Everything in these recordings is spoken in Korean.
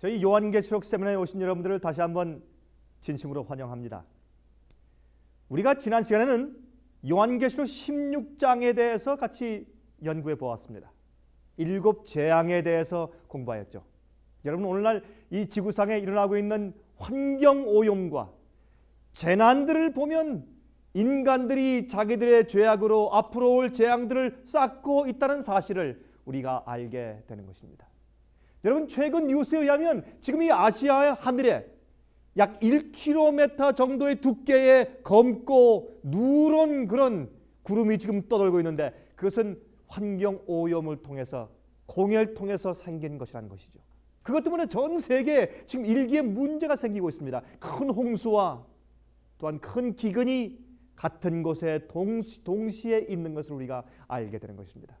저희 요한계시록 세미나에 오신 여러분들을 다시 한번 진심으로 환영합니다. 우리가 지난 시간에는 요한계시록 16장에 대해서 같이 연구해 보았습니다. 7 재앙에 대해서 공부하였죠. 여러분, 오늘날 이 지구상에 일어나고 있는 환경오염과 재난들을 보면 인간들이 자기들의 죄악으로 앞으로 올 재앙들을 쌓고 있다는 사실을 우리가 알게 되는 것입니다. 여러분, 최근 뉴스에 의하면 지금 이 아시아의 하늘에 약 1km 정도의 두께의 검고 누런 그런 구름이 지금 떠돌고 있는데, 그것은 환경오염을 통해서, 공해를 통해서 생긴 것이라는 것이죠. 그것 때문에 전 세계에 지금 일기에 문제가 생기고 있습니다. 큰 홍수와 또한 큰 기근이 같은 곳에 동시에 있는 것을 우리가 알게 되는 것입니다.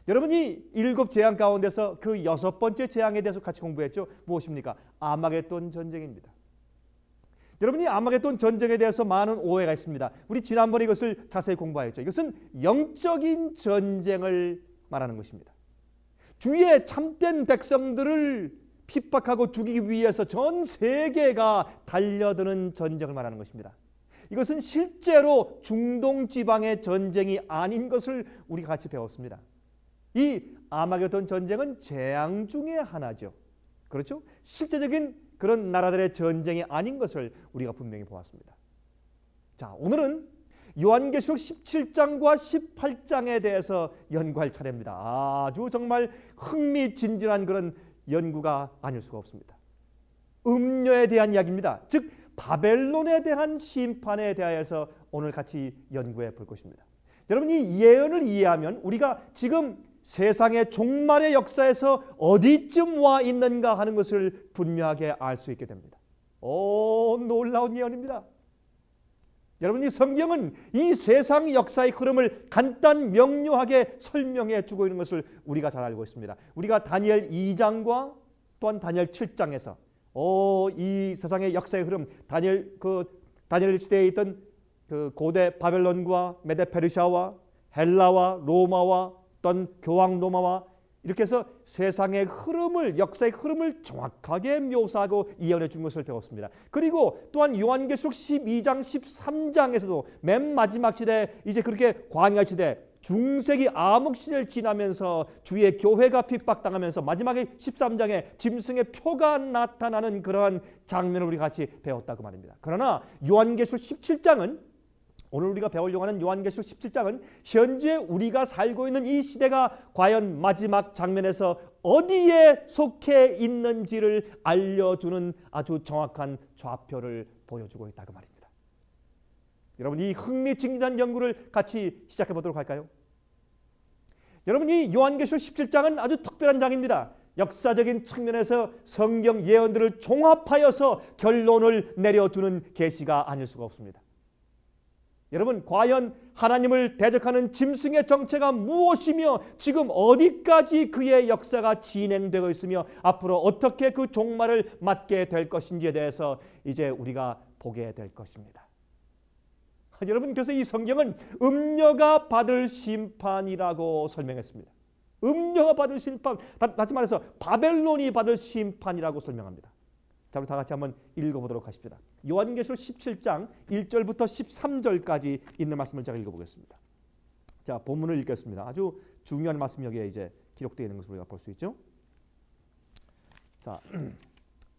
여러분이 7 재앙 가운데서 그 6번째 재앙에 대해서 같이 공부했죠. 무엇입니까? 아마겟돈 전쟁입니다. 여러분이 아마겟돈 전쟁에 대해서 많은 오해가 있습니다. 우리 지난번에 이것을 자세히 공부하였죠. 이것은 영적인 전쟁을 말하는 것입니다. 주의 참된 백성들을 핍박하고 죽이기 위해서 전 세계가 달려드는 전쟁을 말하는 것입니다. 이것은 실제로 중동 지방의 전쟁이 아닌 것을 우리가 같이 배웠습니다. 이 아마겟돈 전쟁은 재앙 중에 하나죠. 그렇죠? 실제적인 그런 나라들의 전쟁이 아닌 것을 우리가 분명히 보았습니다. 자, 오늘은 요한계시록 17장과 18장에 대해서 연구할 차례입니다. 아주 정말 흥미진진한 그런 연구가 아닐 수가 없습니다. 음녀에 대한 이야기입니다. 즉 바벨론에 대한 심판에 대하여서 오늘 같이 연구해 볼 것입니다. 여러분, 이 예언을 이해하면 우리가 지금 세상의 종말의 역사에서 어디쯤 와 있는가 하는 것을 분명하게 알 수 있게 됩니다. 놀라운 예언입니다. 여러분, 이 성경은 이 세상 역사의 흐름을 간단 명료하게 설명해 주고 있는 것을 우리가 잘 알고 있습니다. 우리가 다니엘 2장과 또한 다니엘 7장에서 이 세상의 역사의 흐름, 다니엘 시대에 있던 그 고대 바벨론과 메데 페르시아와 헬라와 로마와 어떤 교황 로마와 이렇게 해서 세상의 흐름을, 역사의 흐름을 정확하게 묘사하고 이해해 준 것을 배웠습니다. 그리고 또한 요한계시록 12장 13장에서도 맨 마지막 시대, 이제 그렇게 광야 시대, 중세기 암흑 시대를 지나면서 주의 교회가 핍박당하면서 마지막에 13장에 짐승의 표가 나타나는 그러한 장면을 우리 같이 배웠다고 말입니다. 그러나 요한계시록 17장은, 오늘 우리가 배우려고 하는 요한계시록 17장은 현재 우리가 살고 있는 이 시대가 과연 마지막 장면에서 어디에 속해 있는지를 알려주는 아주 정확한 좌표를 보여주고 있다고 말입니다. 여러분, 이 흥미진진한 연구를 같이 시작해 보도록 할까요? 여러분, 이 요한계시록 17장은 아주 특별한 장입니다. 역사적인 측면에서 성경 예언들을 종합하여서 결론을 내려주는 계시가 아닐 수가 없습니다. 여러분, 과연 하나님을 대적하는 짐승의 정체가 무엇이며 지금 어디까지 그의 역사가 진행되고 있으며 앞으로 어떻게 그 종말을 맞게 될 것인지에 대해서 이제 우리가 보게 될 것입니다. 여러분, 그래서 이 성경은 음녀가 받을 심판이라고 설명했습니다. 음녀가 받을 심판, 다시 말해서 바벨론이 받을 심판이라고 설명합니다. 자, 우리 다 같이 한번 읽어보도록 하십시다. 요한계시록 17장 1절부터 13절까지 있는 말씀을 제가 읽어보겠습니다. 자, 본문을 읽겠습니다. 아주 중요한 말씀이 여기에 이제 기록되어 있는 것을 우리가 볼 수 있죠. 자,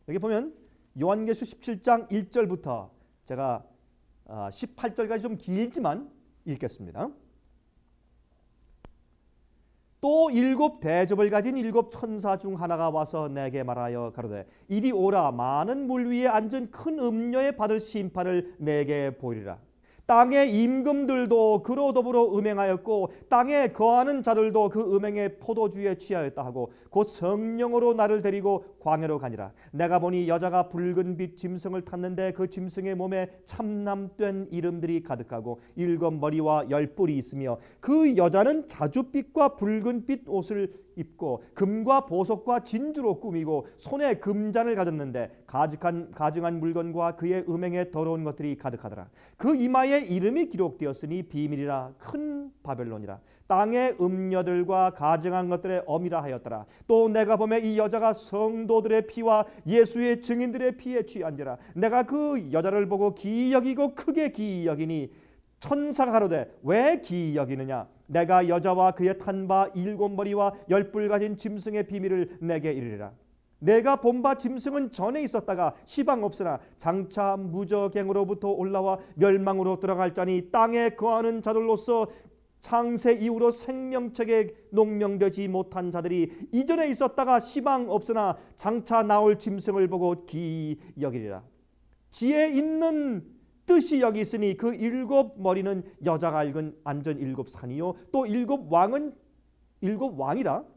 여기 보면 요한계시록 17장 1절부터 제가 18절까지 좀 길지만 읽겠습니다. 또 7 대접을 가진 7 천사 중 하나가 와서 내게 말하여 가로되 이리 오라, 많은 물 위에 앉은 큰 음녀에 받을 심판을 내게 보이리라. 땅의 임금들도 그로 더불어 음행하였고 땅에 거하는 자들도 그 음행의 포도주에 취하였다 하고 곧 성령으로 나를 데리고 광야로 가니라. 내가 보니 여자가 붉은 빛 짐승을 탔는데 그 짐승의 몸에 참남된 이름들이 가득하고 7 머리와 10뿔이 있으며 그 여자는 자줏빛과 붉은 빛 옷을 입고 금과 보석과 진주로 꾸미고 손에 금잔을 가졌는데 가증한 물건과 그의 음행에 더러운 것들이 가득하더라. 그 이마에 이름이 기록되었으니 비밀이라 큰 바벨론이라 땅의 음녀들과 가증한 것들의 어미라 하였더라. 또 내가 보매 이 여자가 성도들의 피와 예수의 증인들의 피에 취한지라. 내가 그 여자를 보고 기이 여기고 크게 기이 여기니 천사가 가로되 왜 기이 여기느냐. 내가 여자와 그의 탄 바 7머리와 10뿔 가진 짐승의 비밀을 내게 이르리라. 내가 본 바 짐승은 전에 있었다가 시방 없으나 장차 무저갱으로부터 올라와 멸망으로 들어갈 자니 땅에 거하는 자들로서 창세 이후로 생명책에 농명되지 못한 자들이 이전에 있었다가 시방 없으나 장차 나올 짐승을 보고 기이 여기리라. 지혜 있는 뜻이 여기 있으니 그 7머리는 여자가 앉은 7산이요 또 7왕은 7왕이라.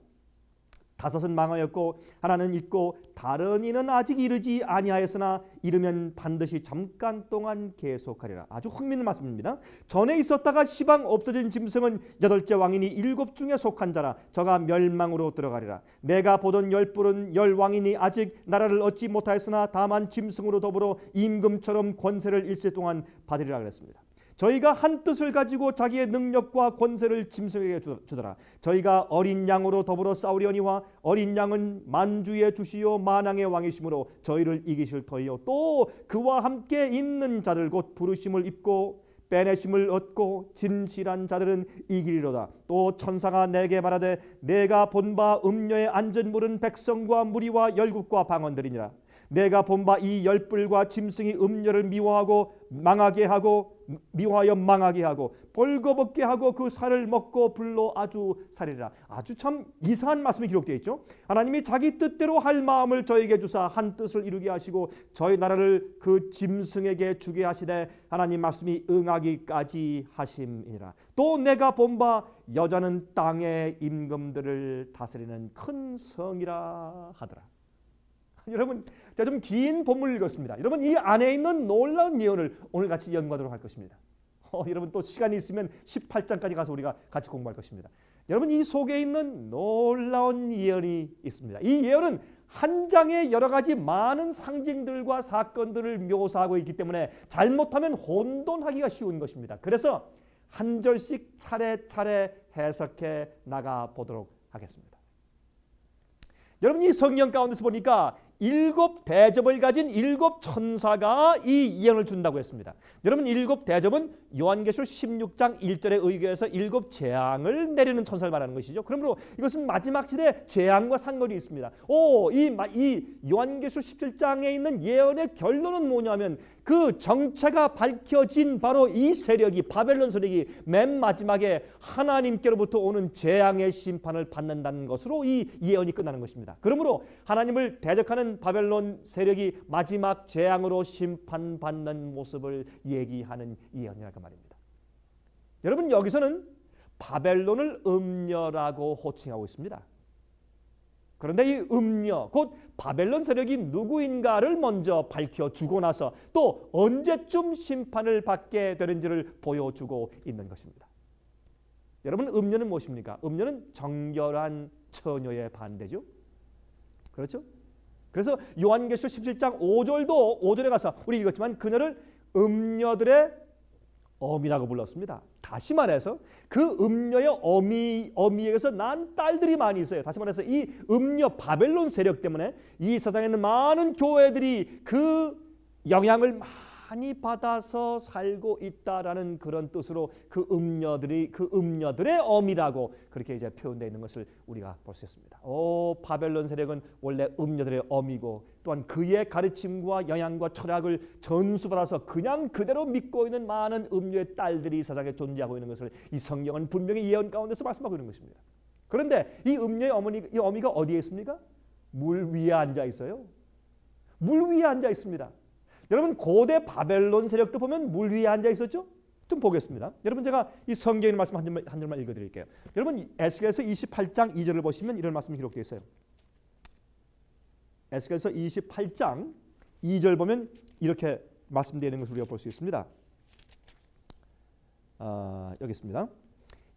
5은 망하였고 하나는 있고 다른 이는 아직 이르지 아니하였으나 이르면 반드시 잠깐 동안 계속하리라. 아주 흥미있는 말씀입니다. 전에 있었다가 시방 없어진 짐승은 8째 왕이니 7 중에 속한 자라. 저가 멸망으로 들어가리라. 내가 보던 10뿔은 10왕이니 아직 나라를 얻지 못하였으나 다만 짐승으로 더불어 임금처럼 권세를 일세 동안 받으리라 그랬습니다. 저희가 한 뜻을 가지고 자기의 능력과 권세를 짐승에게 주더라. 저희가 어린 양으로 더불어 싸우려니와 어린 양은 만주의 주시요 만왕의 왕이시므로 저희를 이기실 터이요 또 그와 함께 있는 자들 곧 부르심을 입고 빼내심을 얻고 진실한 자들은 이기리로다. 또 천사가 내게 말하되 내가 본 바 음녀에 앉은 물은 백성과 무리와 열국과 방언들이니라. 내가 본 바 이 10뿔과 짐승이 음녀를 미워하여 망하게 하고 벌거벗게 하고 그 살을 먹고 불로 아주 살이라. 아주 참 이상한 말씀이 기록되어 있죠. 하나님이 자기 뜻대로 할 마음을 저에게 주사 한 뜻을 이루게 하시고 저희 나라를 그 짐승에게 주게 하시되 하나님 말씀이 응하기까지 하심이니라. 또 내가 본 바 여자는 땅의 임금들을 다스리는 큰 성이라 하더라. 여러분, 제가 좀 긴 본문을 읽었습니다. 여러분, 이 안에 있는 놀라운 예언을 오늘 같이 연구하도록 할 것입니다. 여러분 또 시간이 있으면 18장까지 가서 우리가 같이 공부할 것입니다. 여러분, 이 속에 있는 놀라운 예언이 있습니다. 이 예언은 한 장의 여러 가지 많은 상징들과 사건들을 묘사하고 있기 때문에 잘못하면 혼돈하기가 쉬운 것입니다. 그래서 한 절씩 차례차례 해석해 나가 보도록 하겠습니다. 여러분, 이 성경 가운데서 보니까 7 대접을 가진 7 천사가 이 예언을 준다고 했습니다. 여러분, 7 대접은 요한계시록 16장 1절에 의거해서 7 재앙을 내리는 천사를 말하는 것이죠. 그러므로 이것은 마지막 시대 재앙과 상관이 있습니다. 이 요한계시록 17장에 있는 예언의 결론은 뭐냐면 그 정체가 밝혀진 바로 이 세력이, 바벨론 세력이 맨 마지막에 하나님께로부터 오는 재앙의 심판을 받는다는 것으로 이 예언이 끝나는 것입니다. 그러므로 하나님을 대적하는 바벨론 세력이 마지막 재앙으로 심판받는 모습을 얘기하는 예언이라고 말입니다. 여러분, 여기서는 바벨론을 음녀라고 호칭하고 있습니다. 그런데 이 음녀, 곧 바벨론 세력이 누구인가를 먼저 밝혀주고 나서 또 언제쯤 심판을 받게 되는지를 보여주고 있는 것입니다. 여러분, 음녀는 무엇입니까? 음녀는 정결한 처녀의 반대죠. 그렇죠? 그래서 요한계시록 17장 5절에 가서 우리 읽었지만 그녀를 음녀들의 어미라고 불렀습니다. 다시 말해서 그 음녀의 어미에게서 난 딸들이 많이 있어요. 다시 말해서 이 음녀 바벨론 세력 때문에 이 세상에 있는 많은 교회들이 그 영향을 많이 받아서 살고 있다라는 그런 뜻으로 그 음녀들의 어미라고 그렇게 이제 표현되어 있는 것을 우리가 볼 수 있습니다. 바벨론 세력은 원래 음녀들의 어미고 또한 그의 가르침과 영향과 철학을 전수받아서 그냥 그대로 믿고 있는 많은 음녀의 딸들이 세상에 존재하고 있는 것을 이 성경은 분명히 예언 가운데서 말씀하고 있는 것입니다. 그런데 이 음녀의 이 어미가 어디에 있습니까? 물 위에 앉아 있어요. 물 위에 앉아 있습니다. 여러분, 고대 바벨론 세력도 보면 물 위에 앉아 있었죠? 좀 보겠습니다. 여러분, 제가 이 성경의 말씀 한 절만 읽어드릴게요. 여러분, 에스겔서 28장 2절을 보시면 이런 말씀이 기록되어 있어요. 에스겔서 28장 2절 보면 이렇게 말씀되어 있는 것을 우리가 볼 수 있습니다. 여기 있습니다.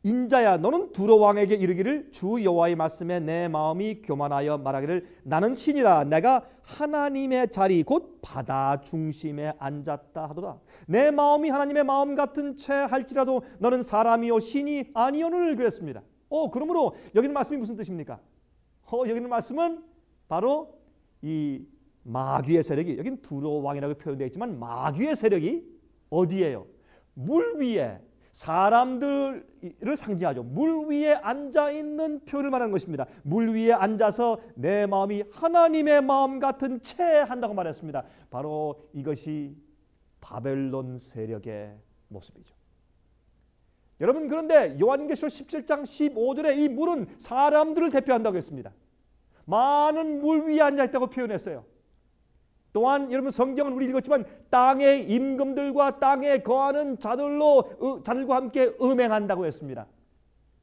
인자야 너는 두로 왕에게 이르기를 주 여호와의 말씀에 내 마음이 교만하여 말하기를 나는 신이라 내가 하나님의 자리 곧 바다 중심에 앉았다 하도다. 내 마음이 하나님의 마음 같은 채 할지라도 너는 사람이요 신이 아니오늘 그랬습니다. 그러므로 여기는 말씀이 무슨 뜻입니까? 여기는 말씀은 바로 이 마귀의 세력이, 여기는 두로 왕이라고 표현되어 있지만 마귀의 세력이 어디예요? 물 위에 사람들을 상징하죠. 물 위에 앉아있는 표현을 말하는 것입니다. 물 위에 앉아서 내 마음이 하나님의 마음 같은 채 한다고 말했습니다. 바로 이것이 바벨론 세력의 모습이죠. 여러분, 그런데 요한계시록 17장 15절에 이 물은 사람들을 대표한다고 했습니다. 많은 물 위에 앉아있다고 표현했어요. 또한 여러분 성경은 우리 읽었지만 땅의 임금들과 땅에 거하는 자들과 함께 음행한다고 했습니다.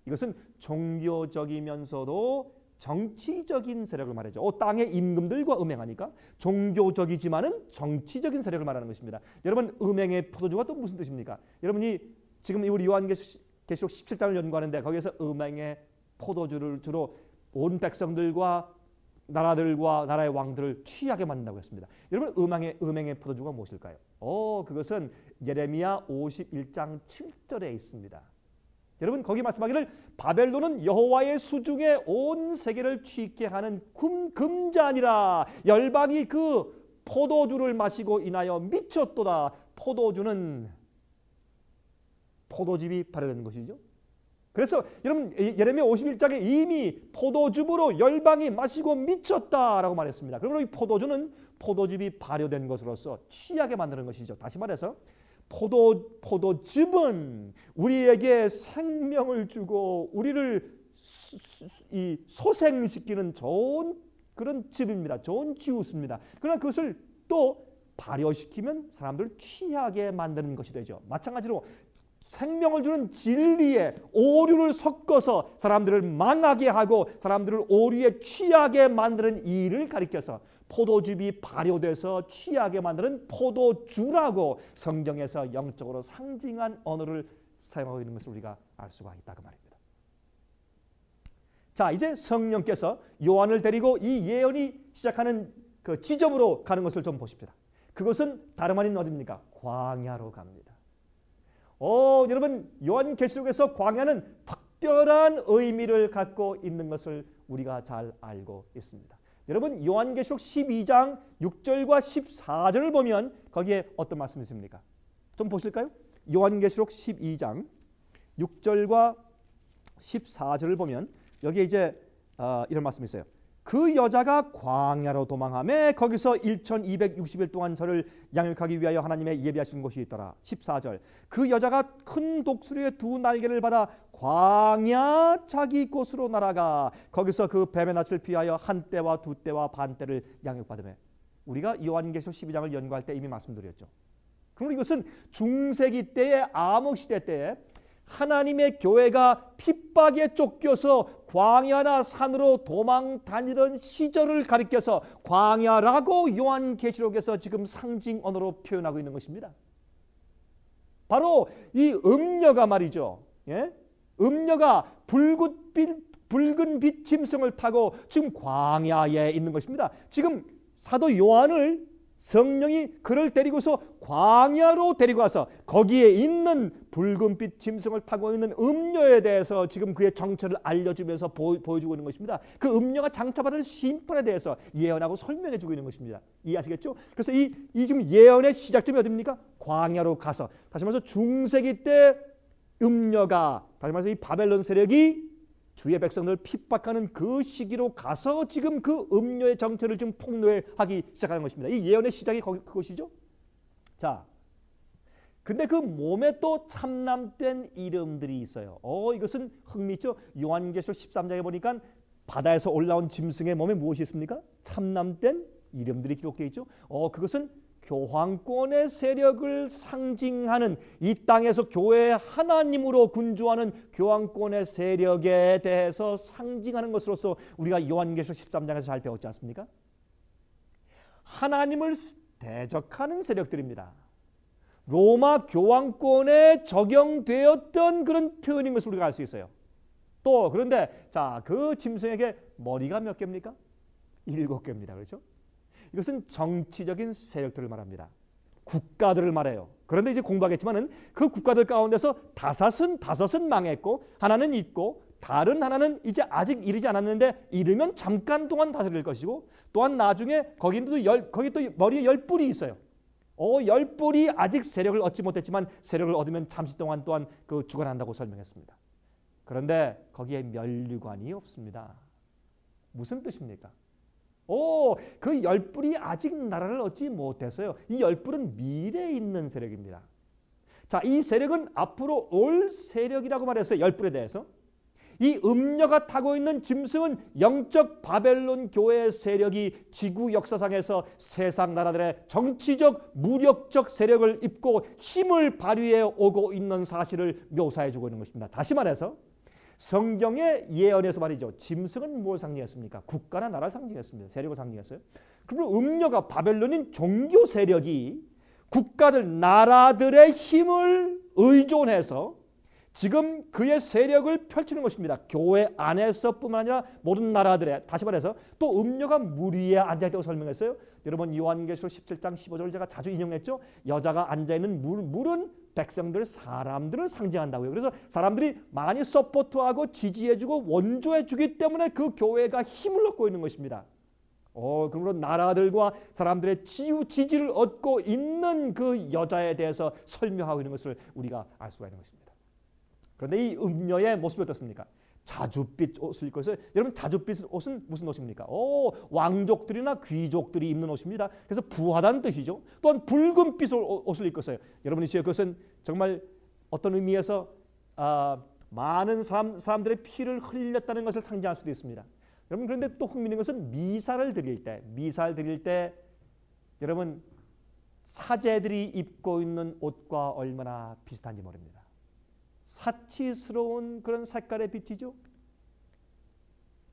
이것은 종교적이면서도 정치적인 세력을 말하죠. 땅의 임금들과 음행하니까 종교적이지만은 정치적인 세력을 말하는 것입니다. 여러분, 음행의 포도주가 또 무슨 뜻입니까? 여러분이 지금 우리 요한계시록 17장을 연구하는데 거기에서 음행의 포도주를 주로 온 백성들과 나라들과 나라의 왕들을 취하게 만든다고 했습니다. 여러분, 음행의 포도주가 무엇일까요? 그것은 예레미야 51장 7절에 있습니다. 여러분, 거기 말씀하기를 바벨론은 여호와의 수중에 온 세계를 취케 하는 금잔이라. 열방이 그 포도주를 마시고 인하여 미쳤도다. 포도주는 포도즙이 발효된 것이죠. 그래서 여러분, 예레미야 51장에 이미 포도즙으로 열방이 마시고 미쳤다라고 말했습니다. 그러므로 이 포도주는 포도즙이 발효된 것으로서 취하게 만드는 것이죠. 다시 말해서 포도즙은 우리에게 생명을 주고 우리를 소생시키는 좋은 그런 즙입니다. 좋은 지우스입니다. 그러나 그것을 또 발효시키면 사람들을 취하게 만드는 것이 되죠. 마찬가지로 생명을 주는 진리에 오류를 섞어서 사람들을 망하게 하고 사람들을 오류에 취하게 만드는 일을 가리켜서 포도즙이 발효돼서 취하게 만드는 포도주라고 성경에서 영적으로 상징한 언어를 사용하고 있는 것을 우리가 알 수가 있다고 말입니다. 자, 이제 성령께서 요한을 데리고 이 예언이 시작하는 그 지점으로 가는 것을 좀 보십시다. 그것은 다름 아닌 어디입니까? 광야로 갑니다. 여러분, 요한계시록에서 광야는 특별한 의미를 갖고 있는 것을 우리가 잘 알고 있습니다. 여러분, 요한계시록 12장 6절과 14절을 보면 거기에 어떤 말씀이 있습니까? 좀 보실까요? 요한계시록 12장 6절과 14절을 보면 여기에 이제 이런 말씀이 있어요. 그 여자가 광야로 도망하며 거기서 1260일 동안 저를 양육하기 위하여 하나님의 예비하신 곳이 있더라. 14절. 그 여자가 큰 독수리의 두 날개를 받아 광야 자기 곳으로 날아가 거기서 그 뱀의 낯을 피하여 한 때와 두 때와 반 때를 양육받으며. 우리가 요한계시록 12장을 연구할 때 이미 말씀드렸죠. 그럼 이것은 중세기 때의 암흑시대 때에 하나님의 교회가 핍박에 쫓겨서 광야나 산으로 도망 다니던 시절을 가리켜서 광야라고 요한계시록에서 지금 상징 언어로 표현하고 있는 것입니다. 바로 이 음녀가 말이죠. 음녀가 붉은 빛 짐승을 타고 지금 광야에 있는 것입니다. 지금 사도 요한을 성령이 그를 데리고서 광야로 데리고 와서 거기에 있는 붉은빛 짐승을 타고 있는 음녀에 대해서 지금 그의 정체를 알려주면서 보여주고 있는 것입니다. 그 음녀가 장차받을 심판에 대해서 예언하고 설명해주고 있는 것입니다. 이해하시겠죠? 그래서 이 지금 예언의 시작점이 어디입니까? 광야로 가서, 다시 말해서 중세기 때 음녀가, 다시 말해서 이 바벨론 세력이 주의 백성을 핍박하는 그 시기로 가서 지금 그 음녀의 정체를 지금 폭로하기 시작하는 것입니다. 이 예언의 시작이 그것이죠. 자, 근데 그 몸에 또 참남된 이름들이 있어요. 이것은 흥미있죠. 요한계시록 13장에 보니까 바다에서 올라온 짐승의 몸에 무엇이 있습니까? 참남된 이름들이 기록되어 있죠. 그것은 교황권의 세력을 상징하는, 이 땅에서 교회 하나님으로 군주하는 교황권의 세력에 대해서 상징하는 것으로서 우리가 요한계시록 13장에서 잘 배웠지 않습니까? 하나님을 대적하는 세력들입니다. 로마 교황권에 적용되었던 그런 표현인 것을 우리가 알 수 있어요. 또 그런데 자, 그 짐승에게 머리가 몇 개입니까? 7개입니다. 그렇죠? 이것은 정치적인 세력들을 말합니다. 국가들을 말해요. 그런데 이제 공부하겠지만은 그 국가들 가운데서 다섯은 망했고 하나는 있고 다른 하나는 이제 아직 이르지 않았는데 이르면 잠깐 동안 다스릴 것이고 또한 나중에 거기 또 머리에 10뿔이 있어요. 10뿔이 아직 세력을 얻지 못했지만 세력을 얻으면 잠시 동안 또한 그 죽어난다고 설명했습니다. 그런데 거기에 면류관이 없습니다. 무슨 뜻입니까? 그 10뿔이 아직 나라를 얻지 못했어요. 이 10뿔은 미래에 있는 세력입니다. 자, 이 세력은 앞으로 올 세력이라고 말했어요. 10뿔에 대해서. 이 음녀가 타고 있는 짐승은 영적 바벨론 교회의 세력이 지구 역사상에서 세상 나라들의 정치적, 무력적 세력을 입고 힘을 발휘해 오고 있는 사실을 묘사해 주고 있는 것입니다. 다시 말해서 성경의 예언에서 말이죠. 짐승은 뭘 상징했습니까? 국가나 나라를 상징했습니다. 세력을 상징했어요. 그러면 음녀가 바벨론인 종교 세력이 국가들, 나라들의 힘을 의존해서 지금 그의 세력을 펼치는 것입니다. 교회 안에서뿐만 아니라 모든 나라들의, 다시 말해서 또 음녀가 물 위에 앉아있다고 설명했어요. 여러분 요한계시록 17장 15절을 제가 자주 인용했죠. 여자가 앉아있는 물은 백성들, 사람들을 상징한다고요. 그래서 사람들이 많이 서포트하고 지지해주고 원조해주기 때문에 그 교회가 힘을 얻고 있는 것입니다. 그러므로 나라들과 사람들의 지지를 얻고 있는 그 여자에 대해서 설명하고 있는 것을 우리가 알 수가 있는 것입니다. 그런데 이 음녀의 모습이 어떻습니까? 자줏빛 옷을 입고 있어요. 여러분 자줏빛 옷은 무슨 옷입니까? 왕족들이나 귀족들이 입는 옷입니다. 그래서 부하다는 뜻이죠. 또한 붉은빛 옷을 입고 있어요. 여러분이 지금 그것은 정말 어떤 의미에서 많은 사람들의 피를 흘렸다는 것을 상징할 수도 있습니다. 여러분 그런데 또 흥미있는 것은 미사를 드릴 때 여러분 사제들이 입고 있는 옷과 얼마나 비슷한지 모릅니다. 사치스러운 그런 색깔의 빛이죠.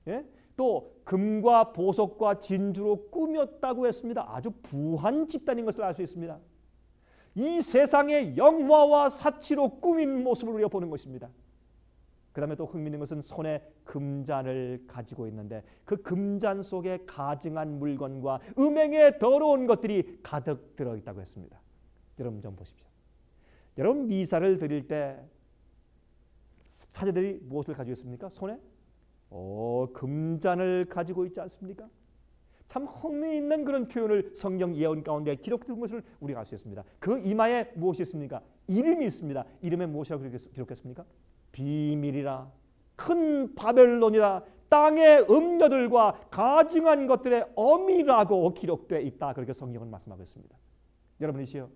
예? 또 금과 보석과 진주로 꾸몄다고 했습니다. 아주 부한 집단인 것을 알 수 있습니다. 이 세상의 영화와 사치로 꾸민 모습을 우리가 보는 것입니다. 그 다음에 또 흥미있는 것은 손에 금잔을 가지고 있는데 그 금잔 속에 가증한 물건과 음행의 더러운 것들이 가득 들어있다고 했습니다. 여러분 좀 보십시오. 여러분 미사를 드릴 때 사제들이 무엇을 가지고 있습니까? 손에? 금잔을 가지고 있지 않습니까? 참 흥미있는 그런 표현을 성경 예언 가운데 기록된 것을 우리가 알 수 있습니다. 그 이마에 무엇이 있습니까? 이름이 있습니다. 이름에 무엇이라고 기록했습니까? 비밀이라, 큰 바벨론이라, 땅의 음녀들과 가증한 것들의 어미라고 기록되어 있다. 그렇게 성경은 말씀하고 있습니다. 여러분이시여,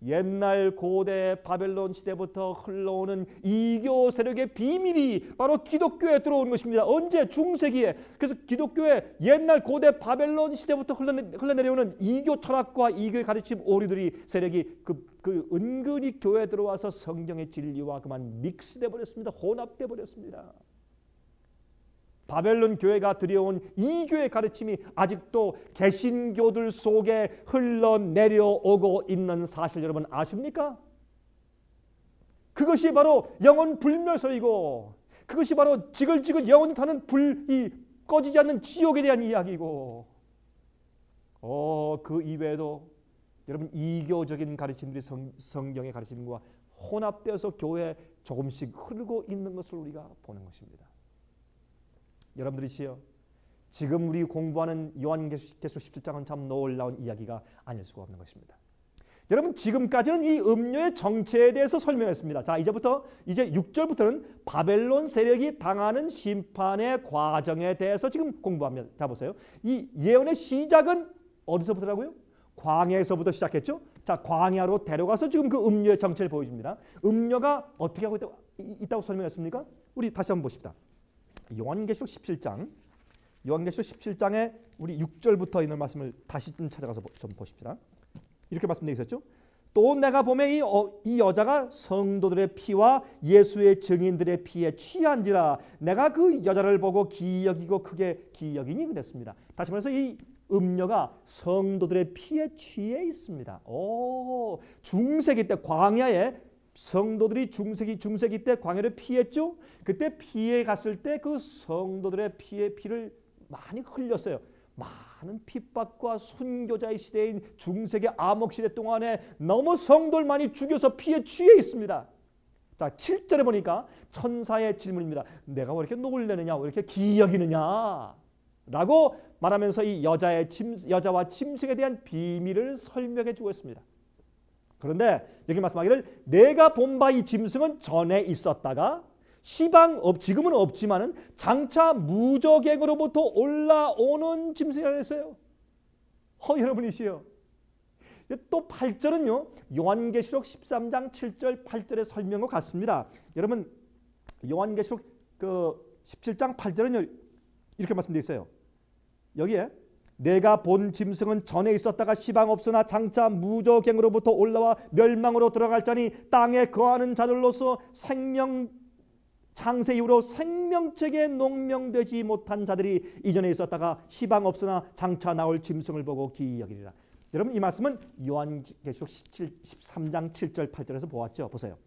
옛날 고대 바벨론 시대부터 흘러오는 이교 세력의 비밀이 바로 기독교에 들어온 것입니다. 언제? 중세기에. 그래서 기독교의 옛날 고대 바벨론 시대부터 흘러내려오는 이교 철학과 이교의 가르침 오류들이 세력이 그 은근히 교회에 들어와서 성경의 진리와 그만 믹스돼 버렸습니다. 혼합돼 버렸습니다. 바벨론 교회가 들여온 이교의 가르침이 아직도 개신교들 속에 흘러내려오고 있는 사실 여러분 아십니까? 그것이 바로 영혼 불멸설이고 그것이 바로 지글지글 영혼이 타는 불이 꺼지지 않는 지옥에 대한 이야기고 그 이외에도 여러분 이교적인 가르침들이 성경의 가르침과 혼합되어서 교회에 조금씩 흐르고 있는 것을 우리가 보는 것입니다. 여러분들이시여, 지금 우리 공부하는 요한계시록 17장은 참 놀라운 이야기가 아닐 수가 없는 것입니다. 여러분 지금까지는 이 음녀의 정체에 대해서 설명했습니다. 자, 이제 6절부터는 바벨론 세력이 당하는 심판의 과정에 대해서 지금 공부합니다. 자, 보세요. 이 예언의 시작은 어디서부터라고요? 광야에서부터 시작했죠. 자, 광야로 데려가서 지금 그 음녀의 정체를 보여줍니다. 음녀가 어떻게 하고 있다고 설명했습니까? 우리 다시 한번 보십시다. 요한계시록 17장에 우리 6절부터 있는 말씀을 다시 좀 찾아가서 좀 보십시다. 이렇게 말씀되어 있었죠. 또 내가 보매 이 여자가 성도들의 피와 예수의 증인들의 피에 취한지라 내가 그 여자를 보고 기이여기고 크게 기이여기니 그랬습니다. 다시 말해서 이 음녀가 성도들의 피에 취해 있습니다. 중세기 때 광야에 성도들이 중세기 때 광야를 피했죠. 그때 피해 갔을 때 그 성도들의 피를 많이 흘렸어요. 많은 핍박과 순교자의 시대인 중세기 암흑 시대 동안에 너무 성도를 많이 죽여서 피에 취해 있습니다. 자, 7절에 보니까 천사의 질문입니다. 내가 왜 이렇게 놀래느냐, 왜 이렇게 기여기느냐 라고 말하면서 이 여자와 짐승에 대한 비밀을 설명해 주고 있습니다. 그런데 여기 말씀하기를 내가 본 바 이 짐승은 전에 있었다가 지금은 없지만은 장차 무저갱으로부터 올라오는 짐승이라고 했어요. 여러분이시여. 또 8절은요. 요한계시록 13장 7절 8절의 설명과 같습니다. 여러분 요한계시록 17장 8절은 이렇게 말씀되어 있어요. 여기에 내가 본 짐승은 전에 있었다가 시방 없으나 장차 무저갱으로부터 올라와 멸망으로 들어갈 자니 땅에 거하는 자들로서 창세 이후로 생명책에 농명되지 못한 자들이 이전에 있었다가 시방 없으나 장차 나올 짐승을 보고 기이 여기리라. 여러분 이 말씀은 요한계시록 13장 7절 8절에서 보았죠. 보세요.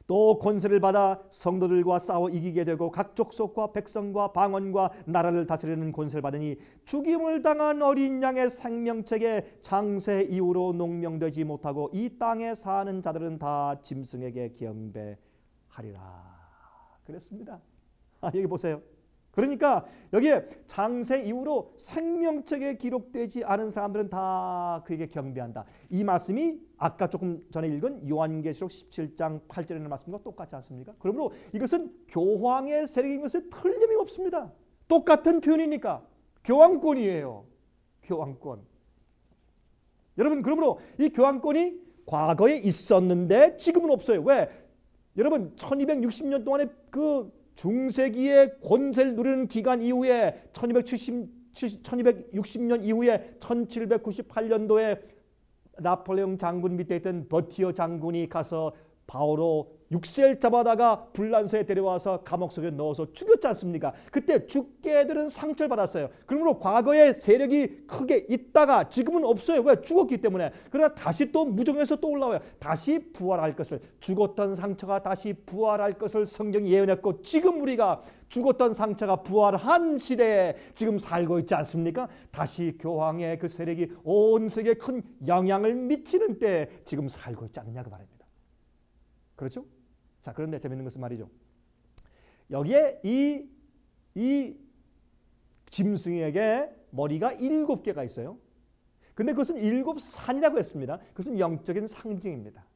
또 권세를 받아 성도들과 싸워 이기게 되고 각 족속과 백성과 방언과 나라를 다스리는 권세를 받으니 죽임을 당한 어린 양의 생명책에 창세 이후로 농명되지 못하고 이 땅에 사는 자들은 다 짐승에게 경배하리라. 그랬습니다. 여기 보세요. 그러니까 여기에 창세 이후로 생명책에 기록되지 않은 사람들은 다 그에게 경배한다. 이 말씀이 아까 조금 전에 읽은 요한계시록 17장 8절에 있는 말씀과 똑같지 않습니까? 그러므로 이것은 교황의 세력인 것에 틀림이 없습니다. 똑같은 표현이니까 교황권이에요. 교황권. 여러분 그러므로 이 교황권이 과거에 있었는데 지금은 없어요. 왜? 여러분 1260년 동안의 그 중세기의 권세를 누리는 기간 이후에 1260년 이후에 1798년도에 나폴레옹 장군 밑에 있던 버티어 장군이 가서 바오로 6세를 잡아다가 불란서에 데려와서 감옥 속에 넣어서 죽였지 않습니까? 그때 죽게들은 상처를 받았어요. 그러므로 과거의 세력이 크게 있다가 지금은 없어요. 왜? 죽었기 때문에. 그러나 다시 또 무정에서 또 올라와요. 다시 부활할 것을, 죽었던 상처가 다시 부활할 것을 성경이 예언했고 지금 우리가 죽었던 상처가 부활한 시대에 지금 살고 있지 않습니까? 다시 교황의 그 세력이 온 세계에 큰 영향을 미치는 때에 지금 살고 있지 않느냐 그 말입니다. 그렇죠? 자, 그런데 재밌는 것은 말이죠. 여기에 이 짐승에게 머리가 7개가 있어요. 근데 그것은 7산이라고 했습니다. 그것은 영적인 상징입니다.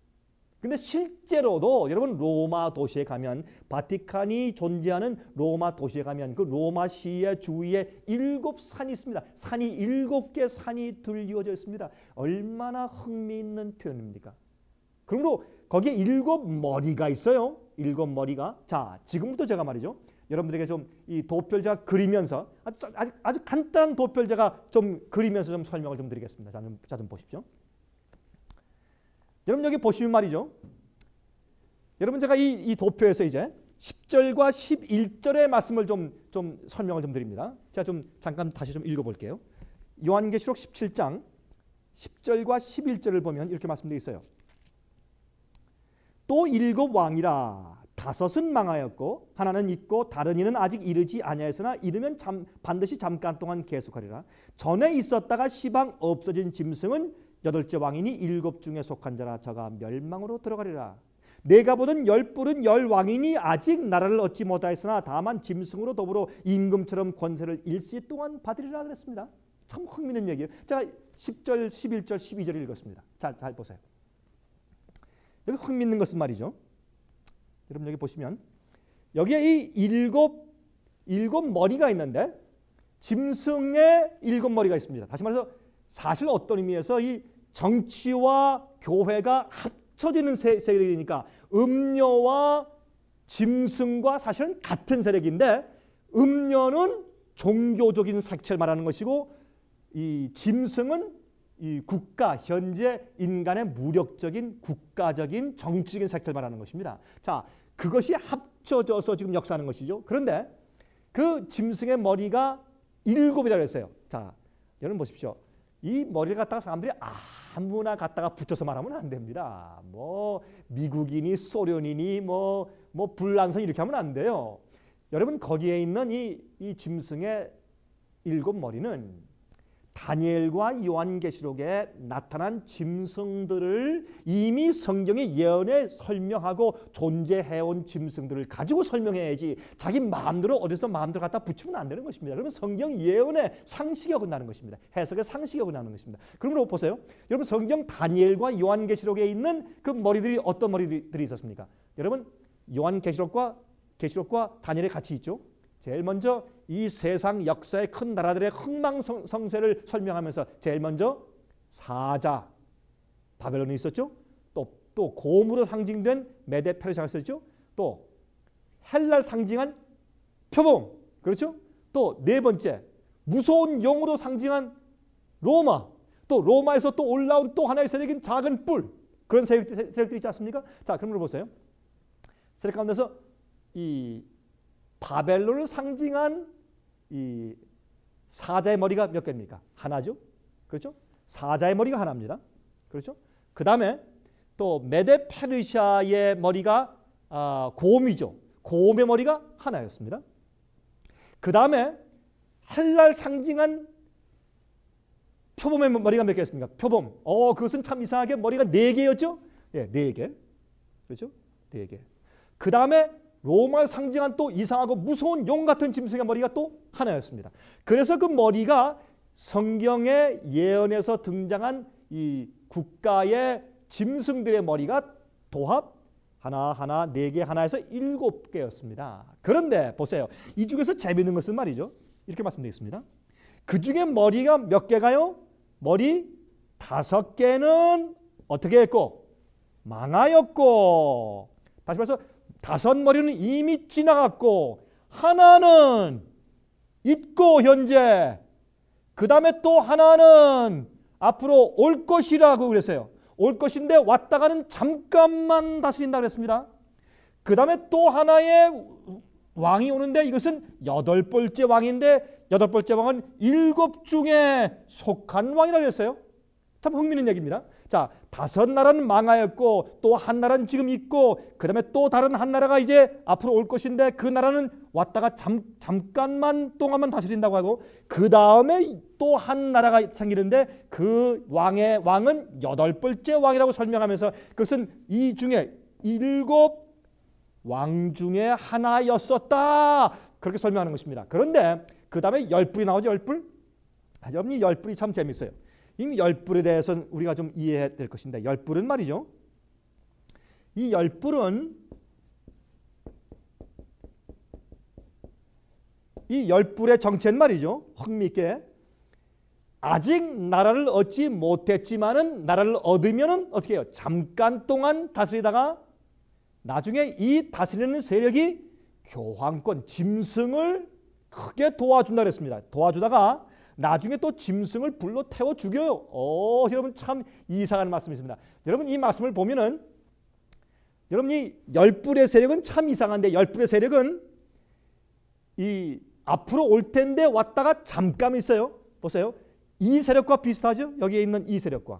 근데 실제로도 여러분 로마 도시에 가면 바티칸이 존재하는 로마 도시에 가면 그 로마 시의 주위에 7산이 있습니다. 산이 7개 산이 들이어져 있습니다. 얼마나 흥미있는 표현입니까? 그러므로 거기에 7머리가 있어요. 7머리가. 자, 지금부터 제가 말이죠. 여러분들에게 좀 이 도표를 그리면서 아주 간단한 도표를 제가 좀 그리면서 좀 설명을 좀 드리겠습니다. 자, 좀 보십시오. 여러분 여기 보시면 말이죠. 여러분 제가 이 도표에서 이제 10절과 11절의 말씀을 좀 설명을 좀 드립니다. 제가 좀 잠깐 다시 좀 읽어볼게요. 요한계시록 17장 10절과 11절을 보면 이렇게 말씀되어 있어요. 또 7왕이라 5은 망하였고 하나는 있고 다른 이는 아직 이르지 아니하였으나 이르면 반드시 잠깐 동안 계속하리라. 전에 있었다가 시방 없어진 짐승은 8째 왕이니 7 중에 속한 자라. 저가 멸망으로 들어가리라. 내가 보던 10뿔은 10왕이니 아직 나라를 얻지 못하였으나 다만 짐승으로 더불어 임금처럼 권세를 일시 동안 받으리라 그랬습니다. 참 흥미있는 얘기예요. 제가 10절, 11절, 12절 읽었습니다. 잘 보세요. 여기 흥미있는 것은 말이죠. 여러분 여기 보시면 여기에 이 7 머리가 있는데 짐승의 7머리가 있습니다. 다시 말해서 사실 어떤 의미에서 이 정치와 교회가 합쳐지는 세력이니까 음녀와 짐승과 사실은 같은 세력인데 음녀는 종교적인 색채를 말하는 것이고 이 짐승은 이 국가, 현재 인간의 무력적인 국가적인 정치적인 색채를 말하는 것입니다. 자, 그것이 합쳐져서 지금 역사하는 것이죠. 그런데 그 짐승의 머리가 7이라고 했어요. 자, 여러분 보십시오. 이 머리를 갖다가 사람들이 아무나 갖다가 붙여서 말하면 안 됩니다. 뭐 미국이니 소련이니 뭐 불란서 이렇게 하면 안 돼요. 여러분 거기에 있는 이 짐승의 7머리는 다니엘과 요한계시록에 나타난 짐승들을 이미 성경의 예언에 설명하고 존재해온 짐승들을 가지고 설명해야지 자기 마음대로 어디서 마음대로 갖다 붙이면 안 되는 것입니다. 그러면 성경 예언의 상식이 어긋나는 것입니다. 해석의 상식이 어긋나는 것입니다. 그러므로 보세요. 여러분 성경 다니엘과 요한계시록에 있는 그 머리들이 어떤 머리들이 있었습니까? 여러분 요한계시록과 다니엘이 같이 있죠. 제일 먼저 이 세상 역사의 큰 나라들의 흥망성쇠를 설명하면서 제일 먼저 사자 바벨론이 있었죠. 또 곰으로 상징된 메데 페르시아가 있었죠. 또 헬라를 상징한 표범, 그렇죠. 또 네 번째 무서운 용으로 상징한 로마, 또 로마에서 또 올라온 또 하나의 세력인 작은 뿔, 그런 세력들이 있지 않습니까? 자, 그럼 보세요. 세력 가운데서 이 바벨론을 상징한 이 사자의 머리가 몇 개입니까? 하나죠. 그렇죠? 사자의 머리가 하나입니다. 그렇죠? 그 다음에 또 메데 페르시아의 머리가 곰이죠. 곰의 머리가 하나였습니다. 그 다음에 헬라를 상징한 표범의 머리가 몇 개였습니까? 표범. 그것은 참 이상하게 머리가 4개였죠? 예, 4개. 그렇죠? 4개. 그 다음에 로마를 상징한 또 이상하고 무서운 용 같은 짐승의 머리가 또 하나였습니다. 그래서 그 머리가 성경의 예언에서 등장한 이 국가의 짐승들의 머리가 도합 하나 4개 하나에서 7개였습니다. 그런데 보세요. 이 중에서 재미있는 것은 말이죠. 이렇게 말씀드리겠습니다. 그 중에 머리가 몇 개가요? 머리 5개는 어떻게 했고? 망하였고. 다시 말해서 5머리는 이미 지나갔고 하나는 있고 현재, 그 다음에 또 하나는 앞으로 올 것이라고 그랬어요. 올 것인데 왔다가는 잠깐만 다스린다고 그랬습니다. 그 다음에 또 하나의 왕이 오는데 이것은 8번째 왕인데 8번째 왕은 7 중에 속한 왕이라고 그랬어요. 참 흥미있는 얘기입니다. 자, 5나라는 망하였고 또 한 나라는 지금 있고 그 다음에 또 다른 한 나라가 이제 앞으로 올 것인데 그 나라는 왔다가 잠깐만 동안만 다스린다고 하고 그 다음에 또 한 나라가 생기는데 그 왕은 8번째 왕이라고 설명하면서 그것은 이 중에 7 왕 중에 하나였었다, 그렇게 설명하는 것입니다. 그런데 그 다음에 10뿔이 나오죠. 10뿔. 여러분 이 10뿔이 참 재밌어요. 이 10뿔에 대해서는 우리가 좀 이해해야 될 것인데 10뿔은 말이죠. 이 10뿔은 이 10뿔의 정체는 말이죠. 흥미있게 아직 나라를 얻지 못했지만은 나라를 얻으면은 어떻게 해요? 잠깐 동안 다스리다가 나중에 이 다스리는 세력이 교황권 짐승을 크게 도와준다 그랬습니다. 도와주다가 나중에 또 짐승을 불로 태워 죽여요. 여러분 참 이상한 말씀이 있습니다. 여러분 이 말씀을 보면은 여러분 이 10뿔의 세력은 참 이상한데 10뿔의 세력은 이 앞으로 올 텐데 왔다가 잠깐 있어요. 보세요. 이 세력과 비슷하죠? 여기에 있는 이 세력과.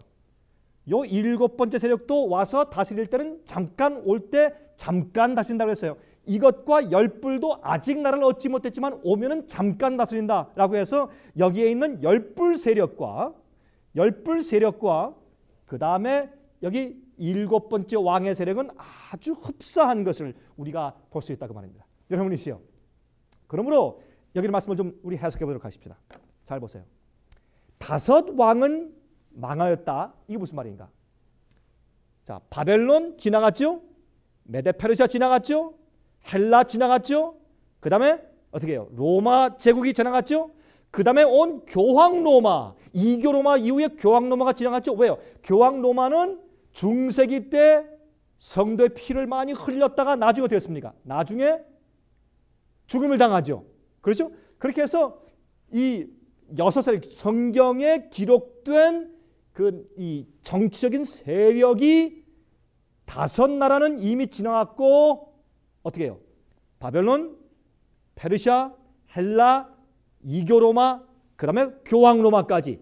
요 7번째 세력도 와서 다스릴 때는 잠깐 올 때 잠깐 다스린다고 했어요. 이것과 10뿔도 아직 나라를 얻지 못했지만 오면은 잠깐 다스린다라고 해서 여기에 있는 10뿔 세력과 그 다음에 여기 7번째 왕의 세력은 아주 흡사한 것을 우리가 볼 수 있다고 말입니다. 여러분이시요. 그러므로 여기 말씀을 좀 우리 해석해 보도록 하십시다. 잘 보세요. 5 왕은 망하였다. 이게 무슨 말인가? 자, 바벨론 지나갔죠? 메데 페르시아 지나갔죠? 헬라 지나갔죠? 그 다음에 어떻게 해요? 로마 제국이 지나갔죠? 그 다음에 온 교황 로마, 이교 로마 이후에 교황 로마가 지나갔죠? 왜요? 교황 로마는 중세기 때 성도의 피를 많이 흘렸다가 나중에 어떻게 했습니까? 나중에 죽음을 당하죠. 그렇죠? 그렇게 해서 이 6세력, 성경에 기록된 이 정치적인 세력이 5나라는 이미 지나갔고 어떻게 해요? 바벨론, 페르시아, 헬라, 이교 로마, 그 다음에 교황 로마까지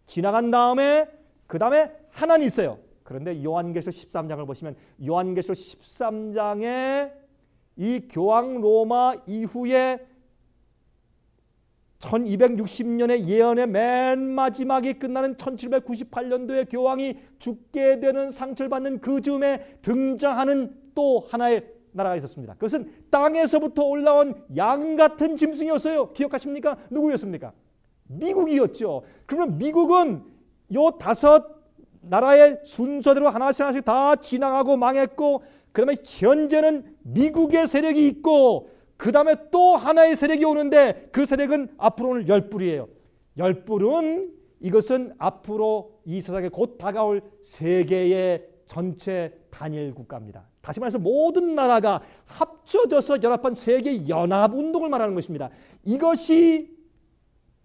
지나간 다음에 그 다음에 하나는 있어요. 그런데 요한계시록 13장을 보시면 요한계시록 13장에 이 교황 로마 이후에 1260년의 예언의 맨 마지막이 끝나는 1798년도에 교황이 죽게 되는 상처를 받는 그 즈음에 등장하는 또 하나의 나라가 있었습니다. 그것은 땅에서부터 올라온 양 같은 짐승이었어요. 기억하십니까? 누구였습니까? 미국이었죠. 그러면 미국은 요 5 나라의 순서대로 하나씩 하나씩 다 지나가고 망했고, 그 다음에 현재는 미국의 세력이 있고, 그 다음에 또 하나의 세력이 오는데 그 세력은 앞으로는 10뿔이에요. 10뿔은 이것은 앞으로 이 세상에 곧 다가올 세계의 전체 단일 국가입니다. 다시 말해서 모든 나라가 합쳐져서 연합한 세계 연합운동을 말하는 것입니다. 이것이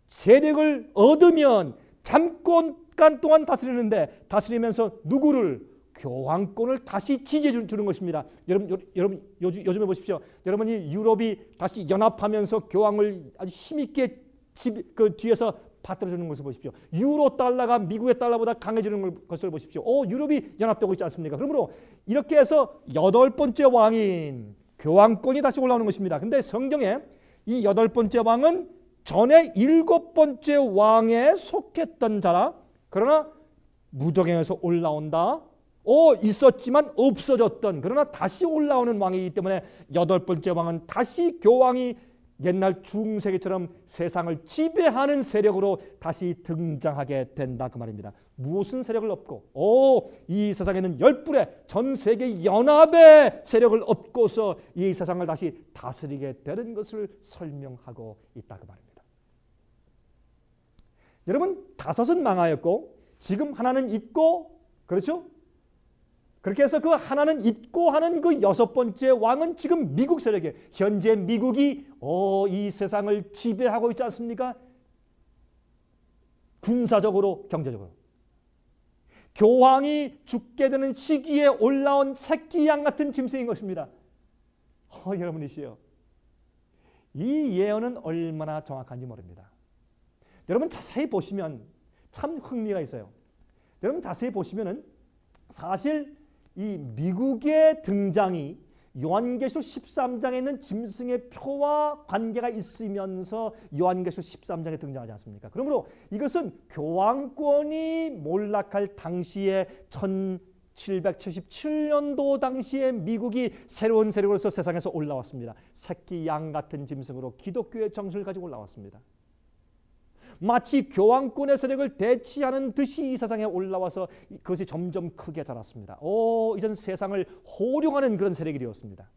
세력을 얻으면 잠깐 동안 다스리는데, 다스리면서 누구를? 교황권을 다시 지지해 주는 것입니다. 여러분 요즘에 보십시오. 여러분이 유럽이 다시 연합하면서 교황을 아주 힘있게 그 뒤에서 받들어 주는 것을 보십시오. 유로 달러가 미국의 달러보다 강해지는 것을 보십시오. 유럽이 연합되고 있지 않습니까? 그러므로 이렇게 해서 8번째 왕인 교황권이 다시 올라오는 것입니다. 근데 성경에 이 8번째 왕은 전에 7번째 왕에 속했던 자라, 그러나 무적행에서 올라온다. 있었지만 없어졌던, 그러나 다시 올라오는 왕이기 때문에 8번째 왕은 다시 교황이 옛날 중세기처럼 세상을 지배하는 세력으로 다시 등장하게 된다, 그 말입니다. 무슨 세력을 얻고? 이 세상에는 10뿔의 전 세계 연합의 세력을 얻고서 이 세상을 다시 다스리게 되는 것을 설명하고 있다, 그 말입니다. 여러분, 5은 망하였고 지금 하나는 있고, 그렇죠? 그렇게 해서 그 하나는 있고 하는 그 6번째 왕은 지금 미국 세력이에요. 현재 미국이 이 세상을 지배하고 있지 않습니까? 군사적으로, 경제적으로. 교황이 죽게 되는 시기에 올라온 새끼 양 같은 짐승인 것입니다. 여러분이시여, 이 예언은 얼마나 정확한지 모릅니다. 여러분 자세히 보시면 참 흥미가 있어요. 여러분 자세히 보시면은 사실 이 미국의 등장이 요한계시록 13장에 있는 짐승의 표와 관계가 있으면서 요한계시록 13장에 등장하지 않습니까? 그러므로 이것은 교황권이 몰락할 당시에 1777년도 당시에 미국이 새로운 세력으로서 세상에서 올라왔습니다. 새끼 양 같은 짐승으로 기독교의 정신을 가지고 올라왔습니다. 마치 교황권의 세력을 대치하는 듯이 이 세상에 올라와서 그것이 점점 크게 자랐습니다. 이전 세상을 호령하는 그런 세력이 되었습니다.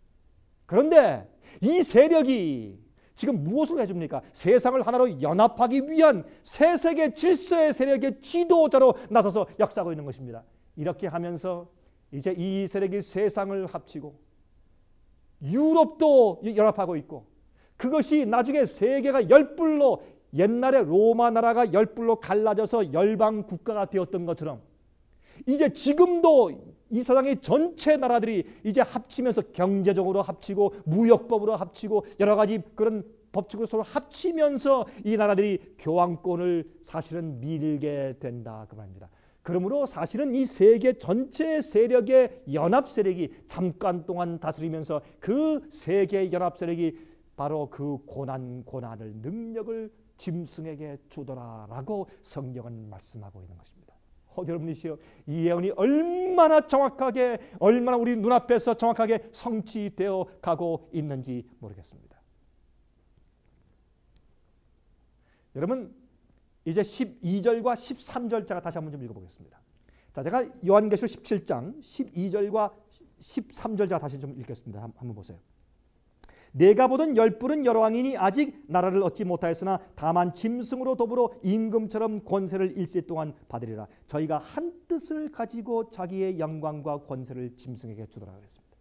그런데 이 세력이 지금 무엇을 해줍니까? 세상을 하나로 연합하기 위한 새 세계 질서의 세력의 지도자로 나서서 역사하고 있는 것입니다. 이렇게 하면서 이제 이 세력이 세상을 합치고 유럽도 연합하고 있고, 그것이 나중에 세계가 10뿔로, 옛날에 로마 나라가 10뿔로 갈라져서 열방 국가가 되었던 것처럼 이제 지금도 이 세상의 전체 나라들이 이제 합치면서 경제적으로 합치고 무역법으로 합치고 여러 가지 그런 법칙으로 서로 합치면서 이 나라들이 교황권을 사실은 밀게 된다, 그 말입니다. 그러므로 사실은 이 세계 전체 세력의 연합 세력이 잠깐 동안 다스리면서 그 세계 연합 세력이 바로 그 고난을 능력을 짐승에게 주더라라고 성경은 말씀하고 있는 것입니다. 여러분이시여, 이 예언이 얼마나 정확하게, 얼마나 우리 눈앞에서 정확하게 성취되어 가고 있는지 모르겠습니다. 여러분, 이제 12절과 13절자가 다시 한번 좀 읽어보겠습니다. 자, 제가 요한계시록 17장 12절과 13절자 다시 좀 읽겠습니다. 한번 보세요. 내가 보던 10뿔은 여러 왕이니 아직 나라를 얻지 못하였으나 다만 짐승으로 더불어 임금처럼 권세를 일시 동안 받으리라. 저희가 한 뜻을 가지고 자기의 영광과 권세를 짐승에게 주더라 그랬습니다.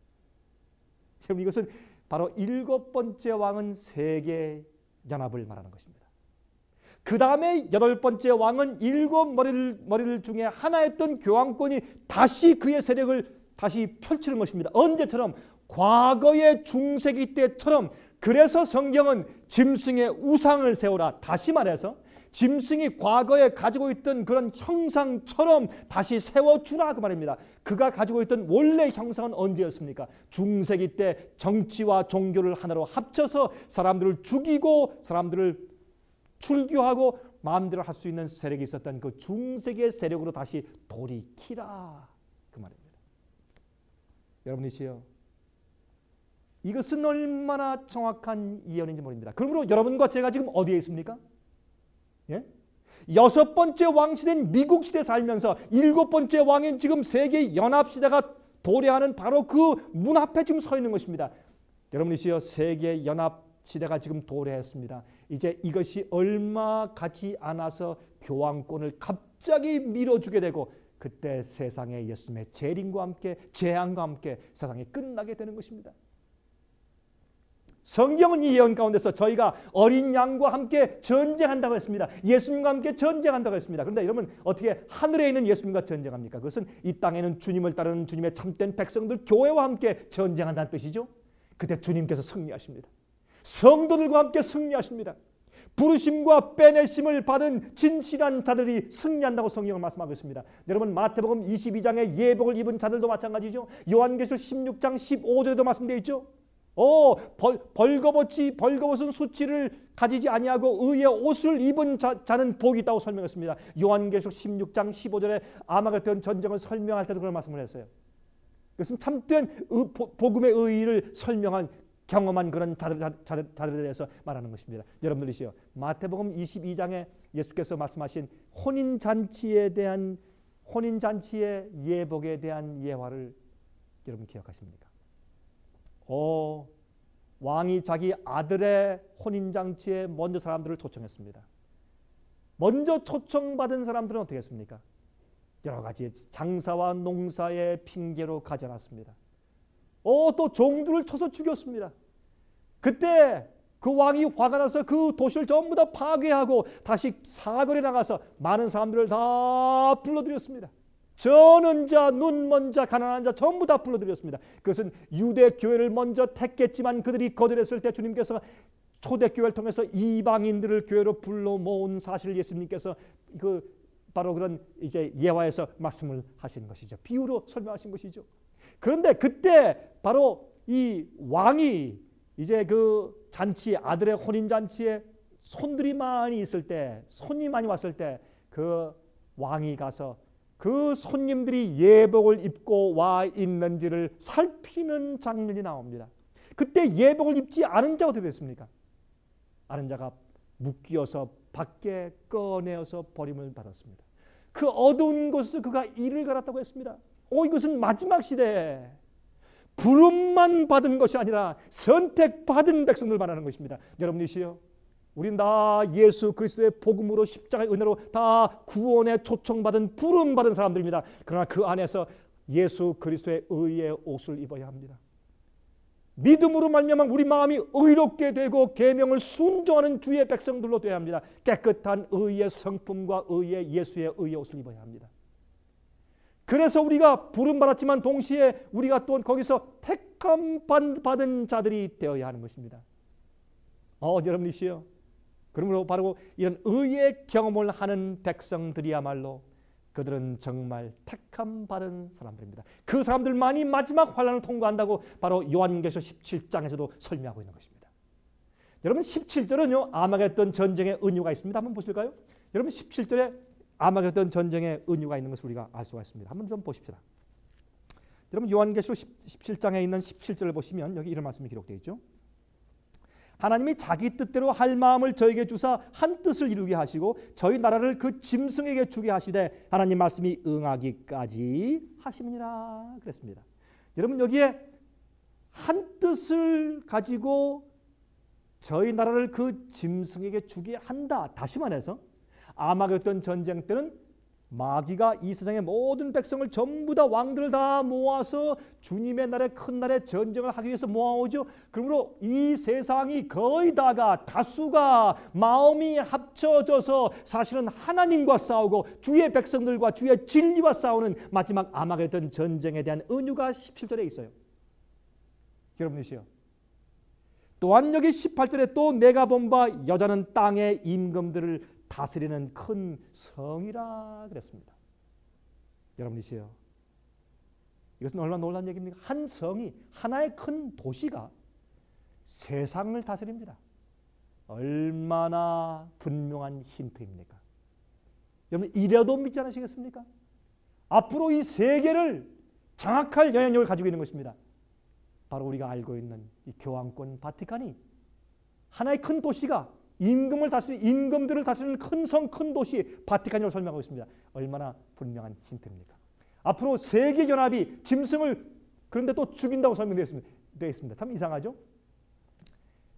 여러분, 이것은 바로 7번째 왕은 세계 연합을 말하는 것입니다. 그 다음에 8번째 왕은 7머리를 중에 하나였던 교황권이 다시 그의 세력을 다시 펼치는 것입니다. 언제처럼? 과거의 중세기 때처럼. 그래서 성경은 짐승의 우상을 세우라, 다시 말해서 짐승이 과거에 가지고 있던 그런 형상처럼 다시 세워주라 그 말입니다. 그가 가지고 있던 원래 형상은 언제였습니까? 중세기 때 정치와 종교를 하나로 합쳐서 사람들을 죽이고 사람들을 출교하고 마음대로 할 수 있는 세력이 있었던 그 중세기의 세력으로 다시 돌이키라 그 말입니다. 여러분이시여, 이것은 얼마나 정확한 예언인지 모릅니다. 그러므로 여러분과 제가 지금 어디에 있습니까? 예? 6번째 왕시대인 미국 시대에 살면서 7번째 왕인 지금 세계 연합시대가 도래하는 바로 그 문 앞에 지금 서 있는 것입니다. 여러분이시여, 세계 연합시대가 지금 도래했습니다. 이제 이것이 얼마 가지 않아서 교황권을 갑자기 밀어주게 되고 그때 세상에 예수님의 재림과 함께 재앙과 함께 세상이 끝나게 되는 것입니다. 성경은 이 예언 가운데서 저희가 어린 양과 함께 전쟁한다고 했습니다. 예수님과 함께 전쟁한다고 했습니다. 그런데 여러분, 어떻게 하늘에 있는 예수님과 전쟁합니까? 그것은 이 땅에는 주님을 따르는 주님의 참된 백성들 교회와 함께 전쟁한다는 뜻이죠. 그때 주님께서 승리하십니다. 성도들과 함께 승리하십니다. 부르심과 빼내심을 받은 진실한 자들이 승리한다고 성경은 말씀하고 있습니다. 여러분, 마태복음 22장의 예복을 입은 자들도 마찬가지죠. 요한계시록 16장 15절에도 말씀되어 있죠. 벌거벗은 수치를 가지지 아니하고 의의 옷을 입은 자는 복이 있다고 설명했습니다. 요한계시록 16장 15절에 아마겟돈 전쟁을 설명할 때도 그런 말씀을 했어요. 그것은 참된 복음의 의의를 설명한 경험한 그런 자들에 대해서 말하는 것입니다. 여러분들이시여, 마태복음 22장에 예수께서 말씀하신 혼인잔치의 예복에 대한 예화를 여러분 기억하십니까? 왕이 자기 아들의 혼인잔치에 먼저 사람들을 초청했습니다. 먼저 초청받은 사람들은 어떻게 했습니까? 여러 가지 장사와 농사의 핑계로 가지 않았습니다. 또 종들을 쳐서 죽였습니다. 그때 그 왕이 화가 나서 그 도시를 전부 다 파괴하고 다시 사거리에 나가서 많은 사람들을 다 불러들였습니다. 저는 자, 눈먼 자, 가난한 자 전부 다 불러들였습니다. 그것은 유대교회를 먼저 택했지만 그들이 거절했을 때 주님께서 초대교회를 통해서 이방인들을 교회로 불러 모은 사실을 예수님께서 바로 그런 이제 예화에서 말씀을 하시는 것이죠. 비유로 설명하신 것이죠. 그런데 그때 바로 이 왕이 이제 그 잔치, 아들의 혼인 잔치에 손들이 많이 있을 때, 손이 많이 왔을 때 그 왕이 가서 그 손님들이 예복을 입고 와 있는지를 살피는 장면이 나옵니다. 그때 예복을 입지 않은 자가 어떻게 됐습니까? 아는 자가 묶여서 밖에 꺼내어서 버림을 받았습니다. 그 어두운 곳에서 그가 이를 갈았다고 했습니다. 이것은 마지막 시대에 부름만 받은 것이 아니라 선택받은 백성들 말하는 것입니다. 여러분이시여, 우린 다 예수 그리스도의 복음으로 십자가의 은혜로 다 구원에 초청받은 부름받은 사람들입니다. 그러나 그 안에서 예수 그리스도의 의의 옷을 입어야 합니다. 믿음으로 말미암아 우리 마음이 의롭게 되고 계명을 순종하는 주의 백성들로 되어야 합니다. 깨끗한 의의 성품과 의의 예수의 의의 옷을 입어야 합니다. 그래서 우리가 부름받았지만 동시에 우리가 또 거기서 택함 받은 자들이 되어야 하는 것입니다. 여러분이시여, 그러므로 바로 이런 의의 경험을 하는 백성들이야말로 그들은 정말 택함 받은 사람들입니다. 그 사람들만이 마지막 환난을 통과한다고 바로 요한계시록 17장에서도 설명하고 있는 것입니다. 여러분, 17절은요 아마겟돈 전쟁의 은유가 있습니다. 한번 보실까요? 여러분, 17절에 아마겟돈 전쟁의 은유가 있는 것을 우리가 알 수가 있습니다. 한번 좀 보십시다. 여러분, 요한계시록 17장에 있는 17절을 보시면 여기 이런 말씀이 기록되어 있죠. 하나님이 자기 뜻대로 할 마음을 저에게 주사 한 뜻을 이루게 하시고 저희 나라를 그 짐승에게 주게 하시되 하나님 말씀이 응하기까지 하심이니라 그랬습니다. 여러분, 여기에 한 뜻을 가지고 저희 나라를 그 짐승에게 주게 한다. 다시 말해서 아마겟돈 전쟁 때는 마귀가 이 세상의 모든 백성을 전부 다 왕들을 다 모아서 주님의 날에 큰 날에 전쟁을 하기 위해서 모아오죠. 그러므로 이 세상이 거의 다수가 마음이 합쳐져서 사실은 하나님과 싸우고 주의 백성들과 주의 진리와 싸우는 마지막 아마겟돈 전쟁에 대한 은유가 17절에 있어요. 여러분이시여, 또한 여기 18절에 또 내가 본 바 여자는 땅의 임금들을 다스리는 큰 성이라 그랬습니다. 여러분이시여, 이것은 얼마나 놀라운 얘기입니까? 한 성이, 하나의 큰 도시가 세상을 다스립니다. 얼마나 분명한 힌트입니까? 여러분, 이래도 믿지 않으시겠습니까? 앞으로 이 세계를 장악할 영향력을 가지고 있는 것입니다. 바로 우리가 알고 있는 이 교황권 바티칸이 하나의 큰 도시가 임금들을 다스리는 큰 성, 큰 도시 바티칸이라고 설명하고 있습니다. 얼마나 분명한 힌트입니까? 앞으로 세계연합이 짐승을 그런데 또 죽인다고 설명되어 있습니다. 참 이상하죠?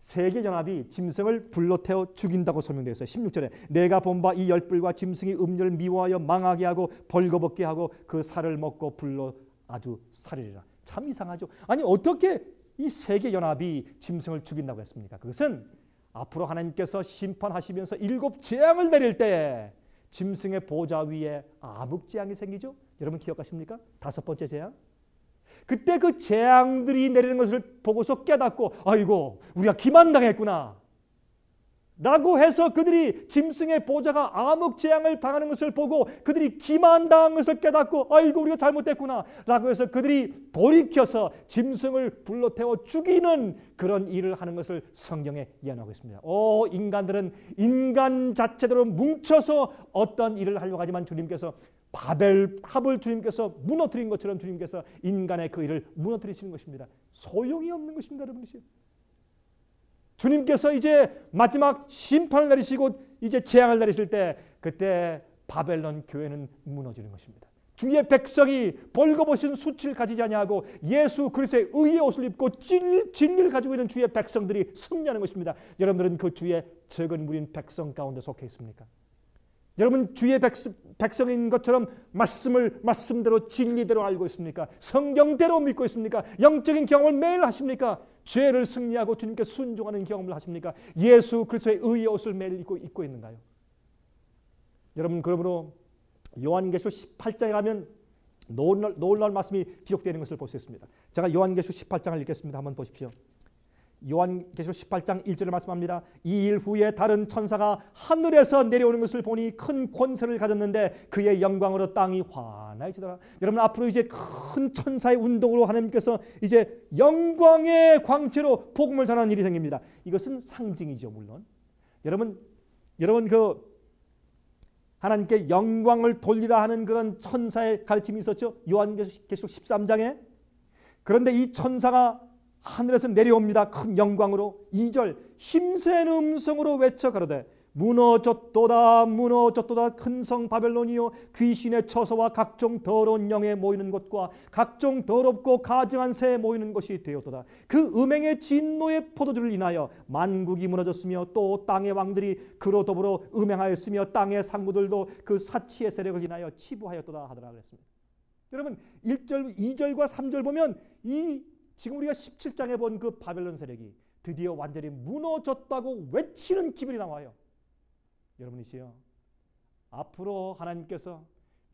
세계연합이 짐승을 불로 태워 죽인다고 설명되어 있어요. 16절에 내가 본 바 이 열불과 짐승이 음료를 미워하여 망하게 하고 벌거벗게 하고 그 살을 먹고 불로 아주 살리리라. 참 이상하죠? 아니 어떻게 이 세계연합이 짐승을 죽인다고 했습니까? 그것은 앞으로 하나님께서 심판하시면서 7 재앙을 내릴 때 짐승의 보좌 위에 암흑재앙이 생기죠. 여러분 기억하십니까? 5번째 재앙. 그때 그 재앙들이 내리는 것을 보고서 깨닫고 아이고 우리가 기만당했구나 라고 해서 그들이 짐승의 보좌가 암흑재앙을 당하는 것을 보고 그들이 기만당한 것을 깨닫고 아이고 우리가 잘못됐구나 라고 해서 그들이 돌이켜서 짐승을 불러 태워 죽이는 그런 일을 하는 것을 성경에 예언하고 있습니다. 인간들은 인간 자체대로 뭉쳐서 어떤 일을 하려고 하지만 주님께서 바벨탑을 주님께서 무너뜨린 것처럼 주님께서 인간의 그 일을 무너뜨리시는 것입니다. 소용이 없는 것입니다. 여러분. 주님께서 이제 마지막 심판을 내리시고 이제 재앙을 내리실 때 그때 바벨론 교회는 무너지는 것입니다. 주의 백성이 벌거벗은 수치를 가지지 아니하고 예수 그리스도의 의의 옷을 입고 진리를 가지고 있는 주의 백성들이 승리하는 것입니다. 여러분들은 그 주의 적은 무리인 백성 가운데 속해 있습니까? 여러분 주의 백성인 것처럼 말씀대로 진리대로 알고 있습니까? 성경대로 믿고 있습니까? 영적인 경험을 매일 하십니까? 죄를 승리하고 주님께 순종하는 경험을 하십니까? 예수 그리스도의 의의 옷을 매일 입고 있는가요? 여러분 그러므로 요한계시록 18장에 가면 놀라운 말씀이 기록되는 것을 볼 수 있습니다. 제가 요한계시록 18장을 읽겠습니다. 한번 보십시오. 요한계시록 18장 1절에 말씀합니다. 이 일 후에 다른 천사가 하늘에서 내려오는 것을 보니 큰 권세를 가졌는데 그의 영광으로 땅이 환하여지더라. 여러분 앞으로 이제 큰 천사의 운동으로 하나님께서 이제 영광의 광채로 복음을 전하는 일이 생깁니다. 이것은 상징이죠. 물론 여러분 그 하나님께 영광을 돌리라 하는 그런 천사의 가르침이 있었죠. 요한계시록 13장에. 그런데 이 천사가 하늘에서 내려옵니다. 큰 영광으로. 2절 힘센 음성으로 외쳐 가로되 무너졌도다 무너졌도다 큰 성 바벨론이요 귀신의 처소와 각종 더러운 영에 모이는 곳과 각종 더럽고 가증한 새에 모이는 것이 되었도다. 그 음행의 진노의 포도주를 인하여 만국이 무너졌으며 또 땅의 왕들이 그로 더불어 음행하였으며 땅의 상무들도 그 사치의 세력을 인하여 치부하였도다 하더라 그랬습니다. 여러분 1절 2절과 3절 보면 이 지금 우리가 17장에 본 그 바벨론 세력이 드디어 완전히 무너졌다고 외치는 기분이 나와요. 여러분이시여 앞으로 하나님께서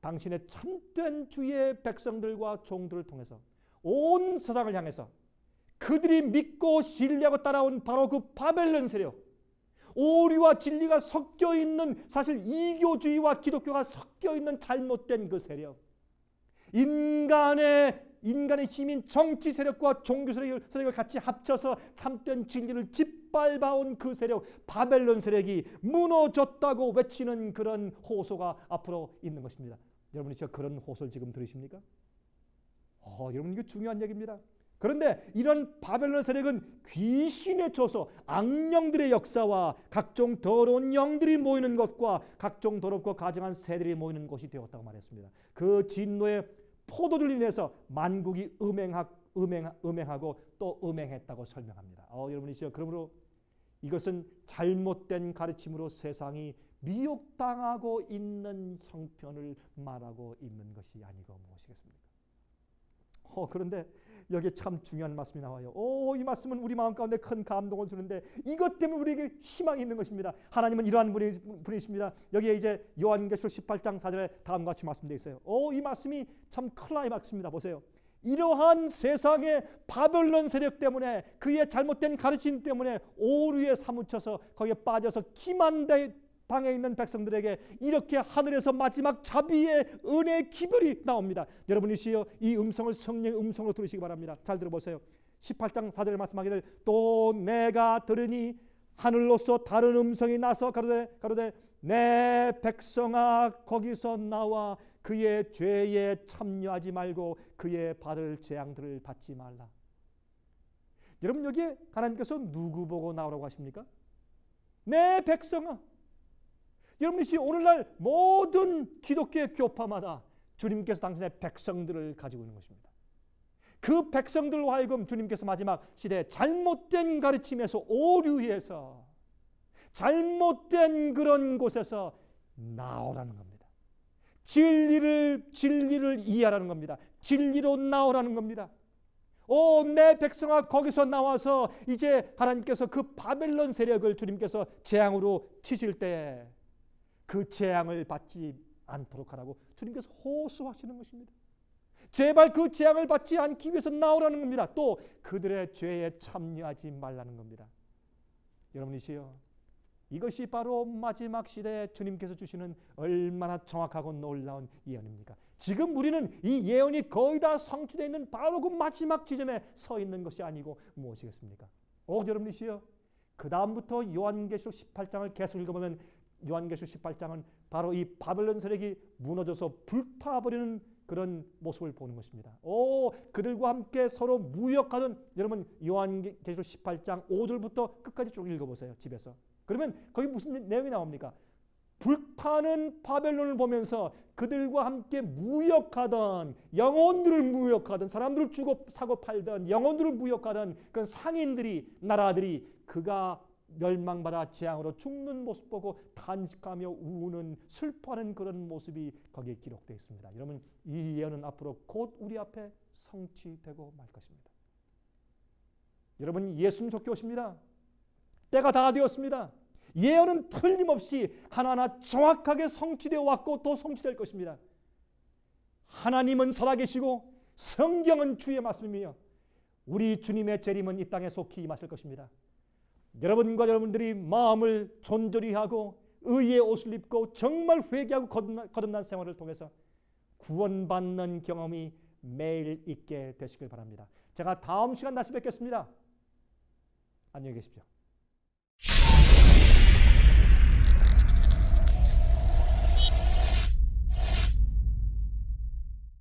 당신의 참된 주의 백성들과 종들을 통해서 온 세상을 향해서 그들이 믿고 신뢰하고 따라온 바로 그 바벨론 세력, 오류와 진리가 섞여 있는 사실 이교주의와 기독교가 섞여 있는 잘못된 그 세력, 인간의 힘인 정치 세력과 종교 세력을 같이 합쳐서 참된 진리를 짓밟아온 그 세력, 바벨론 세력이 무너졌다고 외치는 그런 호소가 앞으로 있는 것입니다. 여러분이 진짜 그런 호소를 지금 들으십니까? 여러분 이게 중요한 얘기입니다. 그런데 이런 바벨론 세력은 귀신의 처소, 악령들의 역사와 각종 더러운 영들이 모이는 것과 각종 더럽고 가증한 새들이 모이는 곳이 되었다고 말했습니다. 그 진노의 포도주를 인해서 만국이 음행하고 또 음행했다고 설명합니다. 여러분이시여 그러므로 이것은 잘못된 가르침으로 세상이 미혹당하고 있는 형편을 말하고 있는 것이 아니고 무엇이겠습니까? 그런데 여기에 참 중요한 말씀이 나와요. 이 말씀은 우리 마음 가운데 큰 감동을 주는데 이것 때문에 우리에게 희망이 있는 것입니다. 하나님은 이러한 분이십니다. 여기에 이제 요한계시록 18장 4절에 다음과 같이 말씀되어 있어요. 이 말씀이 참 클라이막스입니다. 보세요. 이러한 세상의 바벨론 세력 때문에 그의 잘못된 가르침 때문에 오류에 사무쳐서 거기에 빠져서 기만당했던 지팡이에 있는 백성들에게 이렇게 하늘에서 마지막 자비의 은혜의 기별이 나옵니다. 여러분이시여 이 음성을 성령의 음성으로 들으시기 바랍니다. 잘 들어보세요. 18장 4절에 말씀하기를 또 내가 들으니 하늘로서 다른 음성이 나서 가로되 내 백성아 거기서 나와 그의 죄에 참여하지 말고 그의 받을 재앙들을 받지 말라. 여러분 여기에 하나님께서 누구 보고 나오라고 하십니까? 내 백성아. 여러분이 오늘날 모든 기독교의 교파마다 주님께서 당신의 백성들을 가지고 있는 것입니다. 그 백성들로 하여금 주님께서 마지막 시대에 잘못된 가르침에서 오류해서 잘못된 그런 곳에서 나오라는 겁니다. 진리를 이해하라는 겁니다. 진리로 나오라는 겁니다. 내 백성아 거기서 나와서 이제 하나님께서 그 바벨론 세력을 주님께서 재앙으로 치실 때 그 재앙을 받지 않도록 하라고 주님께서 호소하시는 것입니다. 제발 그 재앙을 받지 않기 위해서 나오라는 겁니다. 또 그들의 죄에 참여하지 말라는 겁니다. 여러분이시여 이것이 바로 마지막 시대에 주님께서 주시는 얼마나 정확하고 놀라운 예언입니까? 지금 우리는 이 예언이 거의 다 성취되어 있는 바로 그 마지막 지점에 서 있는 것이 아니고 무엇이겠습니까? 여러분이시여 그 다음부터 요한계시록 18장을 계속 읽어보면 요한계시록 18장은 바로 이 바벨론 세력이 무너져서 불타버리는 그런 모습을 보는 것입니다. 그들과 함께 서로 무역하던 여러분 요한계시록 18장 5절부터 끝까지 쭉 읽어보세요. 집에서. 그러면 거기 무슨 내용이 나옵니까? 불타는 바벨론을 보면서 그들과 함께 무역하던 영혼들을 무역하던 사람들을 주고 사고 팔던 영혼들을 무역하던 그런 상인들이 나라들이 그가 멸망받아 재앙으로 죽는 모습 보고 탄식하며 우는 슬퍼하는 그런 모습이 거기에 기록되어 있습니다. 여러분 이 예언은 앞으로 곧 우리 앞에 성취되고 말 것입니다. 여러분 예수님 좋게 오십니다. 때가 다 되었습니다. 예언은 틀림없이 하나하나 정확하게 성취되어 왔고 또 성취될 것입니다. 하나님은 살아계시고 성경은 주의 말씀이며 우리 주님의 재림은 이 땅에 속히 임하실 것입니다. 여러분과 여러분들이 마음을 존절히 하고 의의 옷을 입고 정말 회개하고 거듭난 생활을 통해서 구원받는 경험이 매일 있게 되시길 바랍니다. 제가 다음 시간 다시 뵙겠습니다. 안녕히 계십시오.